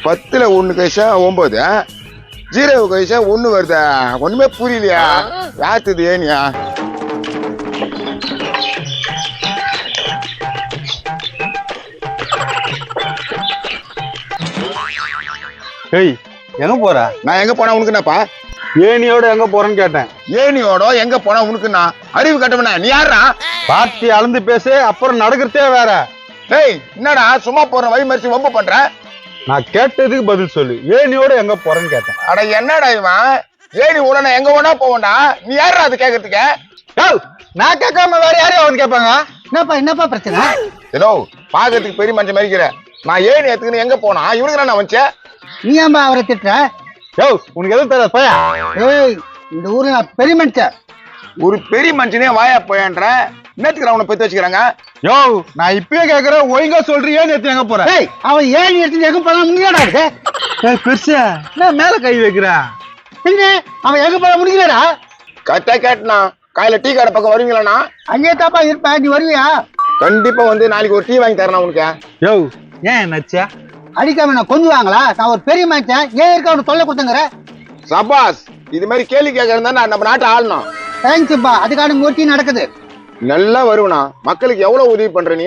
10ல் 1 கழிச்சா 9, 0 கழிச்சா 1 வருதா? ஒண்ணுமே புரியலையா? யாத்துது ஏனியா? ஏய் எங்க போற? நான் எங்க போனா உனக்கு என்னப்பா? ஏனியோட எங்க போறேன்னு கேட்டேன். ஏனியோட எங்க போனா உனக்குன்னா? அறிவு கட்டவனா நீ யாரா? பாத்தி அளந்து பேசு, அப்புறம் நடக்கிறதே வேற. டேய் என்னடா சும்மா போற வழி மறிச்சு வம்பு பண்ற? நான் கேட்டதுக்கு பதில் சொல்லு. ஏனியோட எங்க போறேன்னு கேட்டேன். அட என்னடா இவன்? ஏனி உடனே எங்க வேணா போவண்டா? நீ யாரா அது கேக்குறதுக்கு? நான் கேட்காம வேற யாரையும் அவன் கேட்பாங்க? என்னப்பா பிரச்சனை? ஏதோ பாக்கிறதுக்கு பெரிய மனுஷன் மறிக்கிற. நான் ஏனி எடுத்துக்கின்னு எங்க போனா இவனுக்கு நான் வச்சேன். நீ ஏன்பா அவரை திட்டுற? உனக்கு எதுவும் தெரியாது பையா. ஏய் இந்த ஊர்ல நான் பெரிய மனுஷன். ஒரு பெரிய மனுஷனே வாயா போயன்ற என்னத்துக்கு அவனை பத்தி வச்சுக்கிறாங்க? நான் இப்பயே கேக்குறேன், ஒழுங்கா சொல்றீங்க. எடுத்து எங்க போற? அவன் ஏன் எடுத்து எங்க போனா முடியலடா இருக்கு. பெருசா நான் மேல கை வைக்கிறேன். அவன் எங்க போன முடியலடா. கரெக்டா கேட்டனா காலையில டீ கடை பக்கம் வருவீங்களாண்ணா? அங்கேயே தாப்பா இருப்பேன். நீ வருவியா? கண்டிப்பா வந்து நாளைக்கு ஒரு டீ வாங்கி தரேன் உனக்கு. ஏன் நச்சா அடிக்காம நான் கொஞ்சுவாங்களா? நான் ஒரு பெரிய மனுஷன், ஏன் இருக்க அவனுக்கு தொல்லை கொடுத்துங்கிற? சபாஸ், இது மாதிரி கேள்வி கேட்கறதா நம்ம நாட்டை ஆளணும். தேங்க்ஸ்ப்பா, அதுக்கான முயற்சி நடக்குது. நல்லா வருவனா? மக்களுக்கு எவ்வளவு உதவி பண்ற நீ?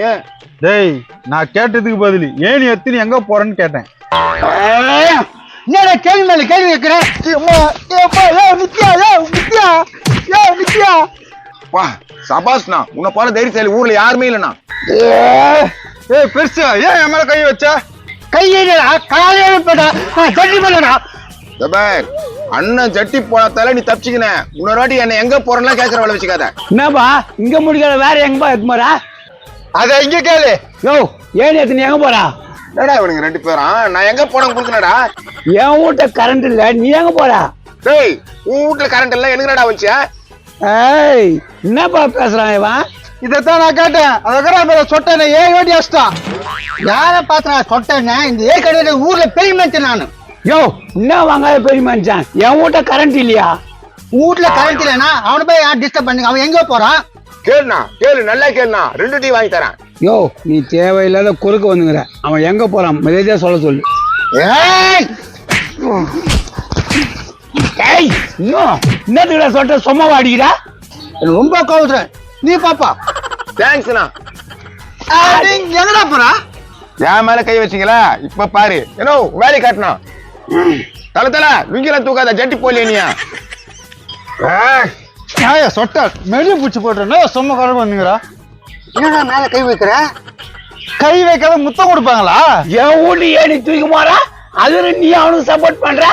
டேய் நான் கேட்டதுக்கு பதில் ஏனி எத்தினி எங்க போறேன்னு கேட்டேன். என்னடா கேள்வி மேல கேள்வி கேட்கிறேன்? வா சபாஸ்ண்ணா, உன்னை போல தைரியசாலி ஊர்ல யாருமே இல்லைண்ணா. பெருசா ஏன் என் மேல கை வச்சா? கையடா காலையில போடா, ஜட்டி பண்ணடா. அண்ணன் ஜட்டி போனதால நீ தப்பிச்சுக்கின. இன்னொரு வாட்டி என்ன எங்க போறேன்னா கேட்கற வேலை வச்சுக்காத. என்னப்பா இங்க முடிக்காத, வேற எங்கப்பா எடுத்து போறா? அத இங்க கேளு. ஏன் எடுத்து நீ எங்க போறா? என்னடா இவனுங்க 2 பேரும்? நான் எங்க போன கொடுக்கணடா? என் வீட்டுல கரண்ட் இல்ல, நீ எங்க போறா? டேய் உன் வீட்டுல கரண்ட் இல்ல, எனக்கு என்னடா வச்ச? ஏய் என்னப்பா பேசுறான் இவன்? இதத்தான் நான் கேட்டேன். அதுக்கப்புறம் சொட்டேன் ஏன் வேண்டி அஷ்டம். யார பாத்திரா சொட்டேன்னு? இந்த ஏற்கனவே ஊர்ல பெரிய மனுஷன் நானு. என்ன வாங்காத பெரிய மனுஷன்? என் வீட்டுல கரண்ட் இல்லையா? வீட்டுல கரண்ட் இல்லைன்னா அவனை போய் யார் டிஸ்டர்ப் பண்ணுங்க? அவன் எங்க போறான்? கேளுண்ணா கேளு, நல்லா கேளுண்ணா. 2 டீ வாங்கி தரேன். நீ தேவையில்லாத குறுக்க வந்துங்கிற. அவன் எங்க போறான் மரியாதையா சொல்ல சொல்லு. என்னத்துக்கு சொல்ற? சும்மா அடிக்கிறா? ரொம்ப கோவத்துறேன். நீ பாப்பா. தேங்க்ஸ்ண்ணா. எங்கடா போறா? என் மேல கை வச்சீங்களா? இப்ப பாரு ஏனோ வேலை காட்டினா. தல விங்கில தூக்காத, ஜட்டி போலியா நீ? சொட்ட மெடிய பூச்சி போட்டுறா சும்மா கடை வந்துங்கிறா. என்னடா மேல கை வைக்கிற? கை வைக்காத முத்தம் கொடுப்பாங்களா? என் வீட்டு ஏனி தூக்கி மாறா, அது நீ அவனுக்கு சப்போர்ட் பண்ற?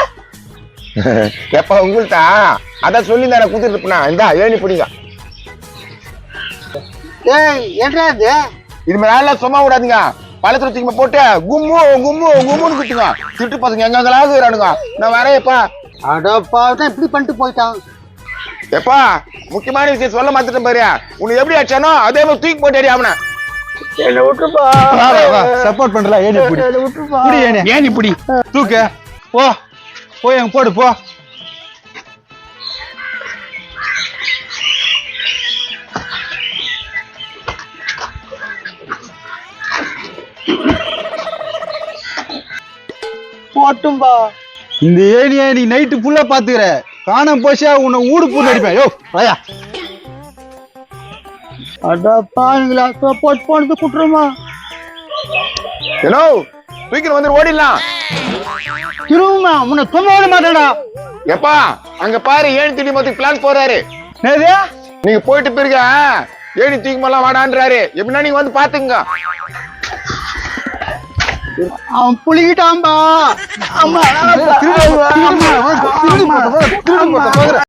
எப்ப உங்கள்ட்ட அதான் சொல்லி தானே குடுத்துட்டு இருப்பா. இந்தா ஏனி பிடிங்க. இது மேல சும்மா விடாதீங்க. பழத்துல தூக்கி போட்டு கும்மு கும்மு கும்முன்னு குத்துங்க. திட்டு பசங்க எங்கெங்கெல்லாம் இருக்கிறானுங்க. நான் வரேன்ப்பா. அடப்பா இப்படி பண்ணிட்டு போயிட்டான். எப்பா முக்கியமான விஷயம் சொல்ல மாத்திட்டேன் பாரு. உனக்கு எப்படி ஆச்சானோ அதே மாதிரி தூக்கி போட்டு அடி அவனை. என்ன விட்டுப்பா. சப்போர்ட் பண்றல ஏனி புடி. புடி ஏனி புடி. தூக்கு போ. போய் அங்க போடு போ. போட்டும்பா. இந்த ஏனிய நீ நைட்டு ஃபுல்லா பாத்துக்கிற. காணாம போச்சா உன்னை ஊடு பூண்டு அடிப்பேன். ராயா அடப்பாங்களா சப்போர்ட் பண்ணது குட்டுறமா? ஏனோ தூக்கிட்டு வந்து ஓடிடலாம். திரும்ப உன்னை சும்மா விட மாட்டேடா. எப்பா அங்க பாரு ஏனி தூக்கி மொத்தம் பிளான் போறாரு. நீங்க போயிட்டு போயிருக்க ஏனி தூக்கி எல்லாம் வாடான்றாரு. எப்படின்னா நீங்க வந்து பாத்துங்க. அவன் புளிக்கிட்டான்பா.